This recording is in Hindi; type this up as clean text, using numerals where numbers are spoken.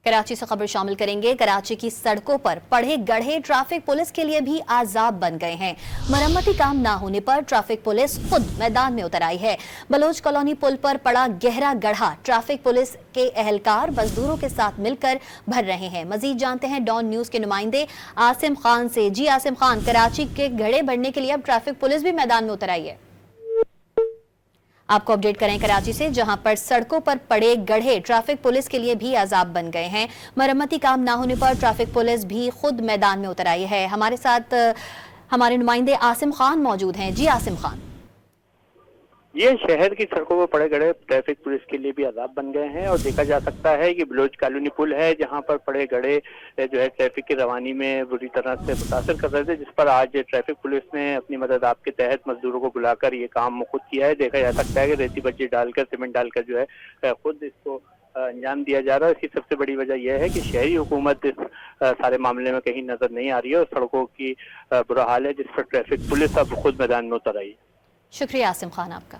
कराची से खबर शामिल करेंगे। कराची की सड़कों पर पड़े गड्ढे ट्रैफिक पुलिस के लिए भी आजाब बन गए हैं। मरम्मती काम ना होने पर ट्रैफिक पुलिस खुद मैदान में उतर आई है। बलोच कॉलोनी पुल पर पड़ा गहरा गड्ढा ट्रैफिक पुलिस के एहलकार मजदूरों के साथ मिलकर भर रहे हैं। मजीद जानते हैं डॉन न्यूज के नुमाइंदे आसिम खान से। जी आसिम खान, कराची के गड्ढे भरने के लिए अब ट्रैफिक पुलिस भी मैदान में उतर आई है। आपको अपडेट करें कराची से, जहां पर सड़कों पर पड़े गड्ढे ट्रैफिक पुलिस के लिए भी अजाब बन गए हैं। मरम्मती काम ना होने पर ट्रैफिक पुलिस भी खुद मैदान में उतर आई है। हमारे साथ हमारे नुमाइंदे आसिम खान मौजूद हैं। जी आसिम खान। ये शहर की सड़कों पर पड़े गड्ढे ट्रैफिक पुलिस के लिए भी अजाब बन गए हैं और देखा जा सकता है कि बलोच कॉलोनी पुल है जहां पर पड़े गड्ढे जो है ट्रैफिक की रवानी में बुरी तरह से मुतासर कर रहे थे, जिस पर आज ट्रैफिक पुलिस ने अपनी मदद आपके तहत मजदूरों को बुलाकर ये काम खुद किया है। देखा जा सकता है कि रेती बज्जी डालकर सीमेंट डालकर जो है खुद इसको अंजाम दिया जा रहा है। इसकी सबसे बड़ी वजह यह है कि शहरी हुकूमत इस सारे मामले में कहीं नजर नहीं आ रही है और सड़कों की बुरा हाल है, जिस पर ट्रैफिक पुलिस अब खुद मैदान में उतर आई है। शुक्रिया आसिम खान आपका।